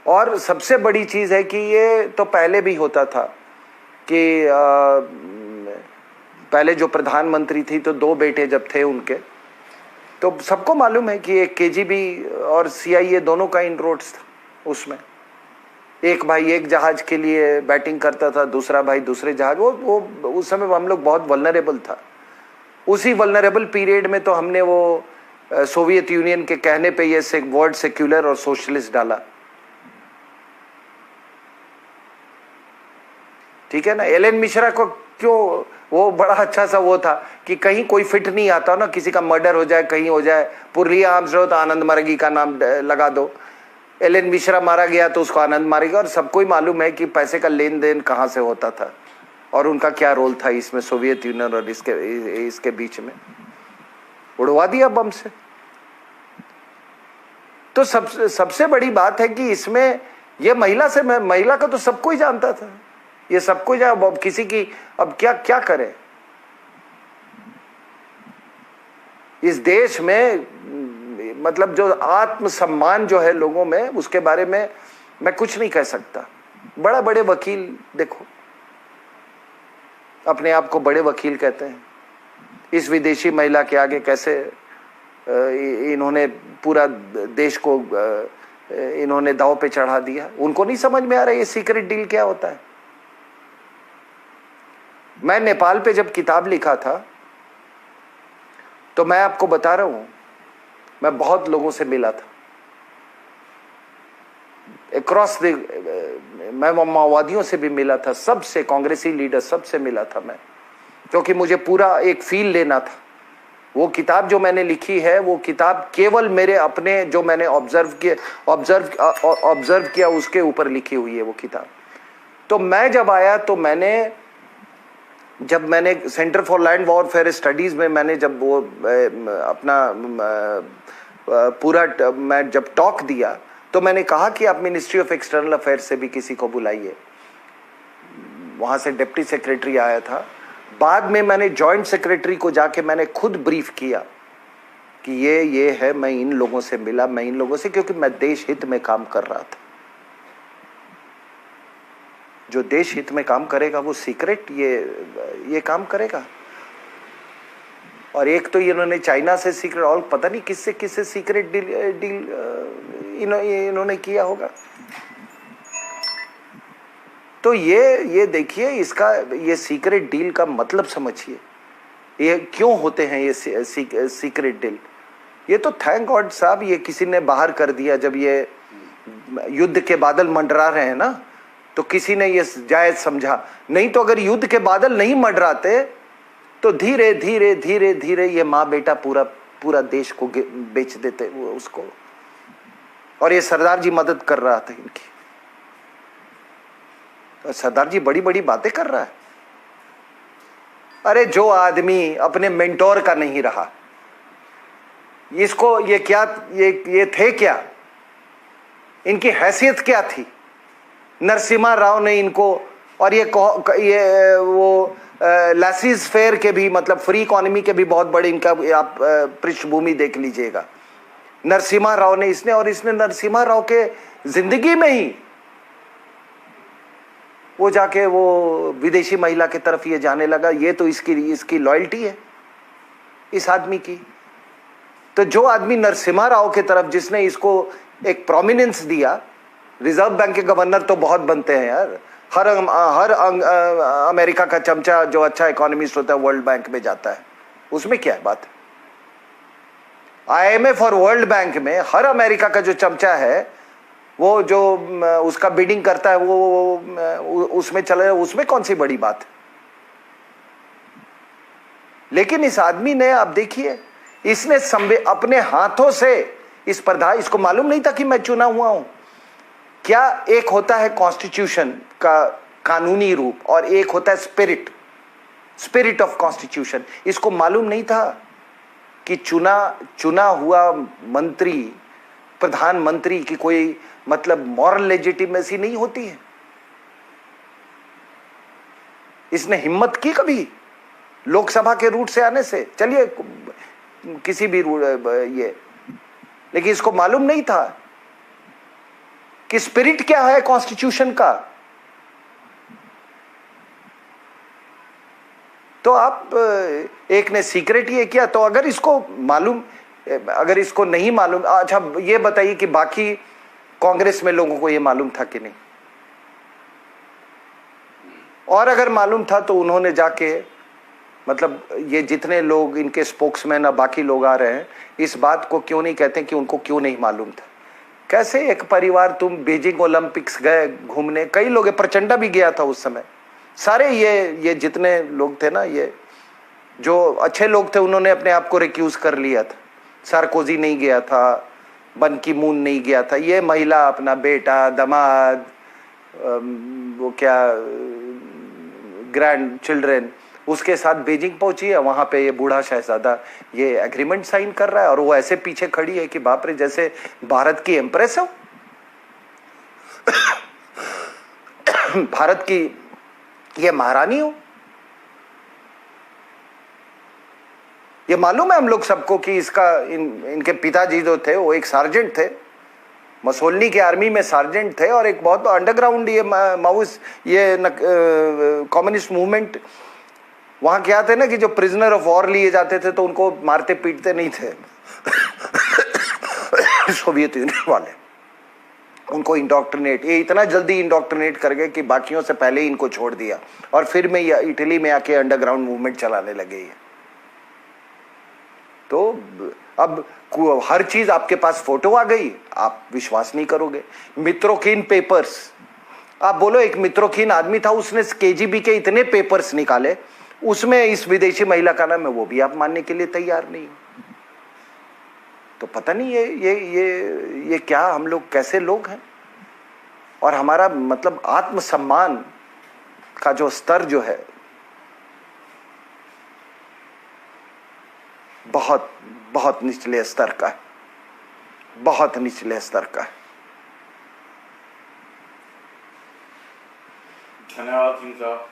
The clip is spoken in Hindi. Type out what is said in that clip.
और सबसे बड़ी चीज है कि ये तो पहले भी होता था कि पहले जो प्रधानमंत्री थी तो 2 बेटे जब थे उनके, तो सबको मालूम है कि एक केजीबी और सीआईए दोनों का इनरोड्स था उसमें। एक भाई एक जहाज के लिए बैटिंग करता था, दूसरा भाई दूसरे जहाज। वो उस समय हम लोग बहुत वल्नरेबल था। उसी वल्नरेबल पीरियड में तो हमने वो सोवियत यूनियन के कहने पे ये वर्ड सेक्युलर और सोशलिस्ट डाला, ठीक है ना। एलन मिश्रा को क्यों, वो बड़ा अच्छा सा वो था कि कहीं कोई फिट नहीं आता ना, किसी का मर्डर हो जाए, कहीं हो जाए, पुरली आर्म्स रहो तो आनंद मार्गी का नाम लगा दो। एलन मिश्रा मारा गया तो उसको आनंद मार्गी। और सबको ही मालूम है कि पैसे का लेन देन कहां से होता था और उनका क्या रोल था इसमें, सोवियत यूनियन और इसके बीच में। उड़वा दिया बम से। तो सबसे बड़ी बात है कि इसमें ये महिला का तो सबको ही जानता था, ये सबको ही अब किसी की अब क्या क्या करे इस देश में। मतलब जो आत्मसम्मान जो है लोगों में, उसके बारे में मैं कुछ नहीं कह सकता। बड़े वकील देखो, अपने आप को बड़े वकील कहते हैं, इस विदेशी महिला के आगे कैसे इन्होंने पूरा देश को इन्होंने दांव पे चढ़ा दिया। उनको नहीं समझ में आ रहा है ये सीक्रेट डील क्या होता है। मैं नेपाल पे जब किताब लिखा था तो मैं आपको बता रहा हूं, मैं बहुत लोगों से मिला था अक्रॉस मैं माओवादियों से भी मिला था, सबसे, कांग्रेसी लीडर सबसे मिला था मैं, क्योंकि मुझे पूरा एक फील लेना था। वो किताब जो मैंने लिखी है, वो किताब केवल मेरे अपने जो मैंने ऑब्जर्व किया उसके ऊपर लिखी हुई है वो किताब। तो मैं जब आया तो जब मैंने centre for land warfare studies में मैंने जब वो अपना पूरा मैं जब टॉक दिया तो मैंने कहा कि आप मिनिस्ट्री ऑफ एक्सटर्नल अफेयर्स से भी किसी को बुलाइए। वहां से डिप्टी सेक्रेटरी आया था। बाद में मैंने जॉइंट सेक्रेटरी को जाके मैंने खुद ब्रीफ किया कि ये है, मैं इन लोगों से मिला, मैं इन लोगों से, क्योंकि मैं देश हित में काम कर रहा था। जो देश हित में काम करेगा वो सीक्रेट ये काम करेगा। और एक तो इन्होंने चाइना से सीक्रेट, और पता नहीं किससे सीक्रेट डील इन्होंने किया होगा। तो ये देखिए, इसका ये सीक्रेट डील का मतलब समझिए, ये क्यों होते हैं ये सीक्रेट डील। ये तो थैंक गॉड साहब ये किसी ने बाहर कर दिया। जब ये युद्ध के बादल मंडरा रहे हैं ना, तो किसी ने ये जायज समझा। नहीं तो अगर युद्ध के बादल नहीं मंडराते तो धीरे धीरे धीरे धीरे ये माँ बेटा पूरा देश को बेच देते वो उसको। और ये सरदार जी मदद कर रहा था इनकी। तो सरदार जी बड़ी बड़ी बातें कर रहा है। अरे जो आदमी अपने मेंटोर का नहीं रहा, इसको ये क्या, ये थे क्या, इनकी हैसियत क्या थी। नरसिम्हा राव ने इनको, और ये वो लाइसेंस फेयर के भी, मतलब फ्री इकोनॉमी के भी बहुत बड़े इनका आप पृष्ठभूमि देख लीजिएगा। नरसिम्हा राव ने इसने नरसिम्हा राव के जिंदगी में ही वो जाके वो विदेशी महिला की तरफ ये जाने लगा। ये तो इसकी लॉयल्टी है इस आदमी की। तो जो आदमी नरसिम्हा राव की तरफ, जिसने इसको एक प्रोमिनेंस दिया, रिजर्व बैंक के गवर्नर तो बहुत बनते हैं यार। हर अमेरिका का चमचा जो अच्छा इकोनॉमिस्ट होता है वर्ल्ड बैंक में जाता है, उसमें क्या है बात। आईएमएफ और वर्ल्ड बैंक में हर अमेरिका का जो चमचा है, वो जो उसका बिडिंग करता है वो उसमें चले, उसमें कौन सी बड़ी बात। लेकिन इस आदमी ने, आप देखिए, इसने अपने हाथों से इसको मालूम नहीं था कि मैं चुना हुआ हूं। क्या एक होता है कॉन्स्टिट्यूशन का कानूनी रूप और एक होता है स्पिरिट ऑफ कॉन्स्टिट्यूशन। इसको मालूम नहीं था कि चुना हुआ मंत्री, प्रधानमंत्री की कोई मतलब मॉरल लेजिटिमेसी नहीं होती है। इसने हिम्मत की कभी लोकसभा के रूट से आने से, चलिए किसी भी ये, लेकिन इसको मालूम नहीं था कि स्पिरिट क्या है कॉन्स्टिट्यूशन का। तो आप एक ने सीक्रेट ये किया, तो अगर इसको मालूम, अगर इसको नहीं मालूम, अच्छा ये बताइए कि बाकी कांग्रेस में लोगों को ये मालूम था कि नहीं, और अगर मालूम था तो उन्होंने जाके, मतलब ये जितने लोग इनके स्पोक्समैन और बाकी लोग आ रहे हैं, इस बात को क्यों नहीं कहते कि उनको क्यों नहीं मालूम था। कैसे एक परिवार, तुम बीजिंग ओलंपिक्स गए घूमने, कई लोग, प्रचंडा भी गया था उस समय, सारे ये जितने लोग थे ना, ये जो अच्छे लोग थे उन्होंने अपने आप को रिक्यूज कर लिया था। सार्कोजी नहीं गया था, बन की मून नहीं गया था, ये महिला अपना बेटा, दामाद, वो क्या ग्रैंड चिल्ड्रन, उसके साथ बीजिंग पहुंची है। वहां पे ये बूढ़ा शहजादा ये एग्रीमेंट साइन कर रहा है और वो ऐसे पीछे खड़ी है कि बाप रे, जैसे भारत की एम्प्रेस हो, भारत की ये महारानी हो। ये मालूम है हम लोग सबको कि इसका इनके पिताजी जो थे वो एक सार्जेंट थे, मसोलनी के आर्मी में सार्जेंट थे, और एक बहुत अंडरग्राउंड ये माओइस्ट, ये कम्युनिस्ट मूवमेंट, वहां क्या थे ना कि जो प्रिजनर ऑफ वॉर लिए जाते थे तो उनको मारते पीटते नहीं थे सोवियत यूनियन वाले, उनको इंडोक्ट्रिनेट, ये इतना जल्दी इंडोक्ट्रिनेट कर गए कि बाकियों से पहले ही इनको छोड़ दिया, और फिर में ये इटली में आके अंडरग्राउंड मूवमेंट चलाने लगे। ये तो अब हर चीज आपके पास फोटो आ गई, आप विश्वास नहीं करोगे। मित्रोकीन पेपर्स, आप बोलो एक मित्रोकीन आदमी था, उसने केजीबी के इतने पेपर्स निकाले, उसमें इस विदेशी महिला का नाम है, वो भी आप मानने के लिए तैयार नहीं। तो पता नहीं ये क्या, हम लोग कैसे लोग हैं, और हमारा मतलब आत्मसम्मान का जो स्तर जो है बहुत बहुत निचले स्तर का है, बहुत निचले स्तर का है। धन्यवाद सिंह साहब।